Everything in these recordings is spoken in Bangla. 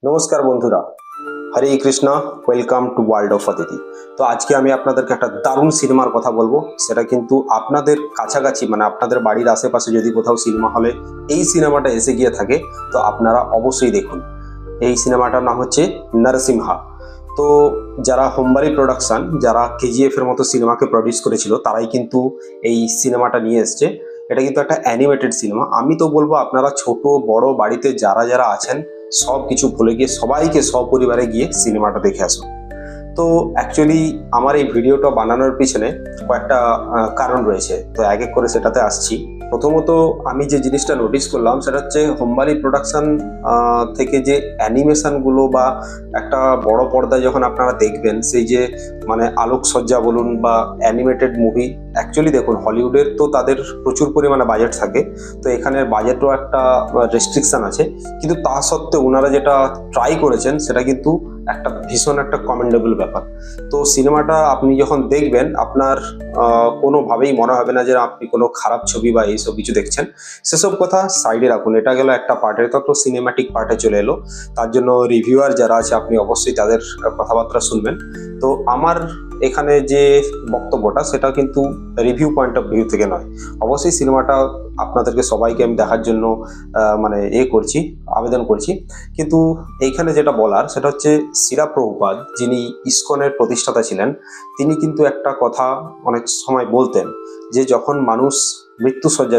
নমস্কার বন্ধুরা, Hare Krishna. Welcome to world of Aditi. তো আজকে আমি আপনাদেরকে একটা দারুণ সিনেমার কথা বলবো। সেটা কিন্তু আপনাদের কাছাকাছি, মানে আপনাদের বাড়ির আশেপাশে যদি কোথাও সিনেমা হলে এই সিনেমাটা এসে গিয়ে থাকে তো আপনারা অবশ্যই দেখুন। এই সিনেমাটার নাম হচ্ছে নরসিংহা। তো যারা হোমবাড়ি প্রোডাকশন, যারা কেজিএফ এর মতো সিনেমাকে প্রডিউস করেছিল, তারাই কিন্তু এই সিনেমাটা নিয়ে এসছে। এটা কিন্তু একটা অ্যানিমেটেড সিনেমা। আমি তো বলবো আপনারা ছোট বড় বাড়িতে যারা যারা আছেন সব কিছু ভুলে গিয়ে সবাইকে সপরিবারে গিয়ে সিনেমাটা দেখে আসুন। তো অ্যাকচুয়ালি আমার এই ভিডিওটা বানানোর পিছনে কয়েকটা কারণ রয়েছে, তো এক এক করে সেটাতে আসছি। প্রথমত আমি যে জিনিসটা নোটিস করলাম সেটা হচ্ছে হোমবাড়ি প্রোডাকশন থেকে যে অ্যানিমেশনগুলো বা একটা বড় পর্দায় যখন আপনারা দেখবেন, সেই যে মানে আলোকসজ্জা বলুন বা অ্যানিমেটেড মুভি, অ্যাকচুয়ালি দেখুন হলিউডের তো তাদের প্রচুর পরিমাণে বাজেট থাকে, তো এখানের বাজেটও একটা রেস্ট্রিকশন আছে। কিন্তু তা সত্ত্বেও ওনারা যেটা ট্রাই করেছেন সেটা কিন্তু একটা ভীষণ একটা কমেন্ডেবল ব্যাপার। তো সিনেমাটা আপনি যখন দেখবেন আপনার কোনোভাবেই মনে হবে না যে আপনি কোনো খারাপ ছবি বা এইসব কিছু দেখছেন। সেসব কথা সাইডে রাখুন, এটা গেল একটা পার্টের। তো সিনেমাটিক পার্টে চলে এলো, তার জন্য রিভিউয়ার যারা আছে আপনি অবশ্যই তাদের কথাবার্তা শুনবেন। তো আমার এখানে যে বক্তব্যটা সেটা কিন্তু রিভিউ পয়েন্ট অফ ভিউ থেকে নয়। অবশ্যই সিনেমাটা আপনাদেরকে সবাইকে আমি দেখার জন্য মানে করছি, আবেদন করছি। কিন্তু এইখানে যেটা বলার সেটা হচ্ছে শিলা প্রভুপাদ, যিনি ইসকনের প্রতিষ্ঠাতা ছিলেন, তিনি কিন্তু একটা কথা অনেক সময় বলতেন যে যখন মানুষ মৃত্যুসজ্জা,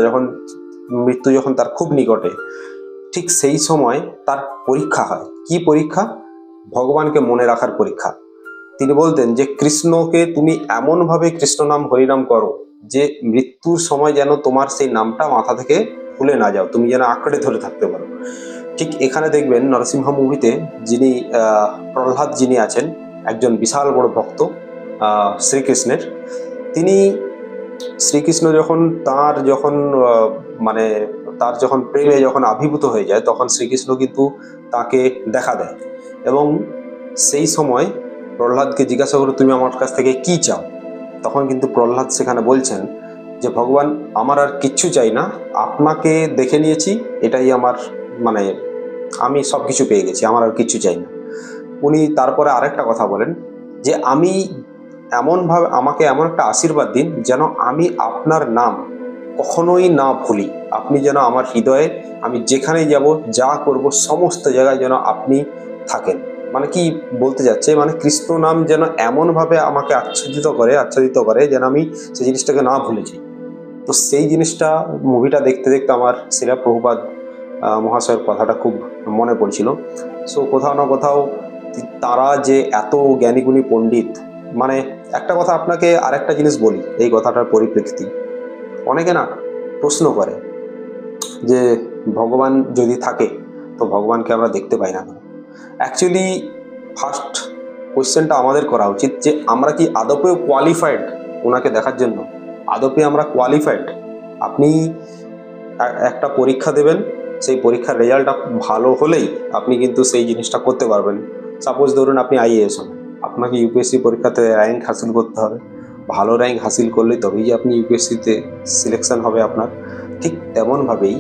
মৃত্যু যখন তার খুব নিকটে, ঠিক সেই সময় তার পরীক্ষা হয়। কি পরীক্ষা? ভগবানকে মনে রাখার পরীক্ষা। তিনি বলতেন যে কৃষ্ণকে তুমি এমনভাবে কৃষ্ণ নাম হরিনাম করো যে মৃত্যুর সময় যেন তোমার সেই নামটা মাথা থেকে ভুলে না যাও, তুমি যেন আঁকড়ে ধরে থাকতে পারো। ঠিক এখানে দেখবেন নরসিংহ মুভিতে যিনি প্রহ্লাদ যিনি আছেন, একজন বিশাল বড় ভক্ত শ্রীকৃষ্ণের। তিনি শ্রীকৃষ্ণ যখন মানে তার যখন প্রেমে যখন আবির্ভূত হয়ে যায়, তখন শ্রীকৃষ্ণ কিন্তু তাকে দেখা দেয় এবং সেই সময় প্রহ্লাদকে জিজ্ঞাসা করে তুমি আমার কাছ থেকে কি চাও। তখন কিন্তু প্রহ্লাদ সেখানে বলছেন যে ভগবান, আমার আর কিচ্ছু চাই না, আপনাকে দেখে নিয়েছি, এটাই আমার মানে আমি সব কিছু পেয়ে গেছি, আমার আর কিচ্ছু চাই না। উনি তারপরে আরেকটা কথা বলেন যে আমি এমনভাবে, আমাকে এমন একটা আশীর্বাদ দিন যেন আমি আপনার নাম কখনোই না ভুলি। আপনি যেন আমার হৃদয়ে, আমি যেখানেই যাব যা করব সমস্ত জায়গায় যেন আপনি থাকেন। মানে কি বলতে যাচ্ছে, মানে কৃষ্ণ নাম যেন এমনভাবে আমাকে আচ্ছাদিত করে যেন আমি সেই জিনিসটাকে না ভুলে যাই। তো সেই জিনিসটা মুভিটা দেখতে দেখতে আমার শিলা প্রভুপাদ মহাশয়ের কথাটা খুব মনে পড়ছিল। সো কোথাও না কোথাও তারা যে এত জ্ঞানীগুণী পণ্ডিত, মানে একটা কথা আপনাকে আরেকটা জিনিস বলি এই কথাটার পরিপ্রেক্ষিতে। অনেকে না প্রশ্ন করে যে ভগবান যদি থাকে তো ভগবানকে আমরা দেখতে পাই না কেন। অ্যাকচুয়ালি ফার্স্ট কোয়েশ্চেনটা আমাদের করা উচিত যে আমরা কি আদপেও কোয়ালিফাইড ওনাকে দেখার জন্য? আদপে আমরা কোয়ালিফাইড? আপনি একটা পরীক্ষা দেবেন, সেই পরীক্ষার রেজাল্টটা ভালো হলেই আপনি কিন্তু সেই জিনিসটা করতে পারবেন। সাপোজ ধরুন আপনি আইএএস হন, আপনাকে ইউপিএসসি পরীক্ষাতে র্যাঙ্ক হাসিল করতে হবে। ভালো র্যাঙ্ক হাসিল করলে তবেই যে আপনি ইউপিএসসিতে সিলেকশন হবে আপনার। ঠিক তেমনভাবেই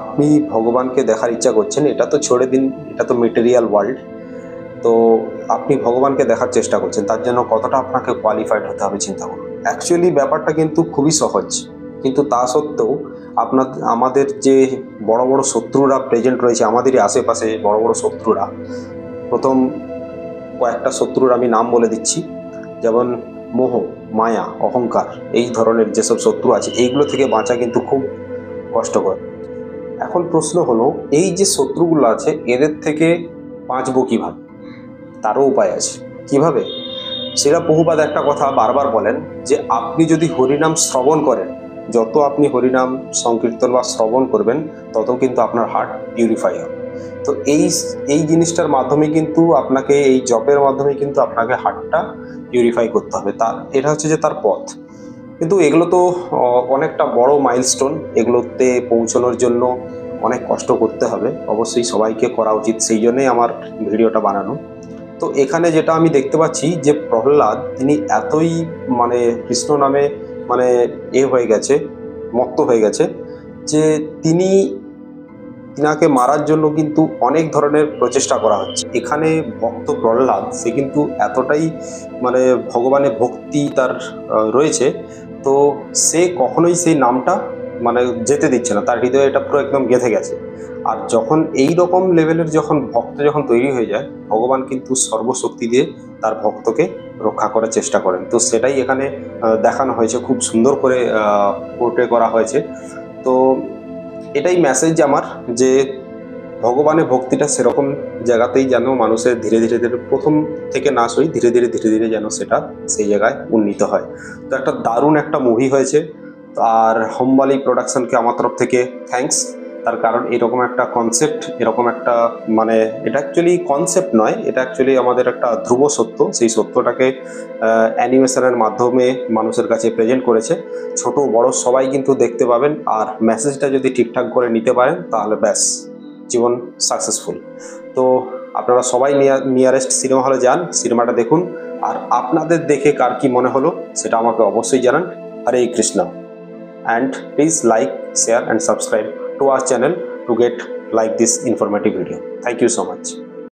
আপনি ভগবানকে দেখার ইচ্ছা করছেন, এটা তো ছেড়ে দিন, এটা তো মেটেরিয়াল ওয়ার্ল্ড। তো আপনি ভগবানকে দেখার চেষ্টা করছেন, তার জন্য কতটা আপনাকে কোয়ালিফাইড হতে হবে চিন্তা করুন। অ্যাকচুয়ালি ব্যাপারটা কিন্তু খুবই সহজ, কিন্তু তা সত্ত্বেও আমাদের যে বড় বড় শত্রুরা প্রেজেন্ট রয়েছে আমাদেরই আশেপাশে, বড় বড় শত্রুরা, প্রথম কয়েকটা শত্রুর আমি নাম বলে দিচ্ছি, যেমন মোহ, মায়া, অহংকার, এই ধরনের যেসব শত্রু আছে এইগুলো থেকে বাঁচা কিন্তু খুব কষ্টকর। এখন প্রশ্ন হলো, এই যে শত্রুগুলো আছে এদের থেকে বাঁচবো কিভাবে? তারও উপায় আছে। কিভাবে? শিলা প্রভুপাদ একটা কথা বারবার বলেন যে আপনি যদি হরিনাম শ্রবণ করেন, যত আপনি হরিনাম সংকীর্তন বা শ্রবণ করবেন তত কিন্তু আপনার হার্ট পিউরিফাই হবে। তো এই জিনিসটার মাধ্যমে কিন্তু আপনাকে, এই জপের মাধ্যমে কিন্তু আপনাকে হার্টটা পিউরিফাই করতে হবে। এটা হচ্ছে যে তার পথ। কিন্তু এগুলো তো অনেকটা বড় মাইলস্টোন, এগুলোতে পৌঁছানোর জন্য অনেক কষ্ট করতে হবে, অবশ্যই সবাইকে করা উচিত, সেই জন্যই আমার ভিডিওটা বানানো। তো এখানে যেটা আমি দেখতে পাচ্ছি যে প্রহ্লাদ তিনি এতই মানে কৃষ্ণ নামে মানে হয়ে গেছে, মত্ত হয়ে গেছে, যে তিনি তিনাকে মারার জন্য কিন্তু অনেক ধরনের প্রচেষ্টা করা হচ্ছে। এখানে ভক্ত প্রহ্লাদ সে কিন্তু এতটাই মানে ভগবানের ভক্তি তার রয়েছে, তো সে কখনোই সেই নামটা মানে যেতে দিচ্ছে না, তার হৃদয়ে এটা পুরো একদম গেঁথে গেছে। আর যখন এই রকম লেভেলের যখন ভক্ত যখন তৈরি হয়ে যায়, ভগবান কিন্তু সর্বশক্তি দিয়ে তার ভক্তকে রক্ষা করার চেষ্টা করেন। তো সেটাই এখানে দেখানো হয়েছে, খুব সুন্দর করে পোর্ট্রে করা হয়েছে। তো এটাই মেসেজ আমার, যে ভগবানের ভক্তিটা সেরকম জায়গাতেই যেন মানুষের ধীরে ধীরে ধীরে প্রথম থেকে না সই ধীরে ধীরে যেন সেটা সেই জায়গায় উন্নীত হয়। তো একটা দারুণ একটা মুভি হয়েছে। আর হোমবালি প্রোডাকশনকে আমার তরফ থেকে থ্যাঙ্কস। তার কারণ এরকম একটা কনসেপ্ট, এরকম একটা মানে এটা অ্যাকচুয়ালি কনসেপ্ট নয়, এটা অ্যাকচুয়ালি আমাদের একটা ধ্রুব সত্য, সেই সত্যটাকে অ্যানিমেশনের মাধ্যমে মানুষের কাছে প্রেজেন্ট করেছে। ছোট বড় সবাই কিন্তু দেখতে পাবেন, আর মেসেজটা যদি ঠিকঠাক করে নিতে পারেন তাহলে ব্যাস জীবন সাকসেসফুল। তো আপনারা সবাই নিয়ারেস্ট সিনেমা হলে যান, সিনেমাটা দেখুন, আর আপনাদের দেখে কার কি মনে হলো সেটা আমাকে অবশ্যই জানান। হরে Krishna. And please like, share and subscribe to our channel to get like this informative video. Thank you so much.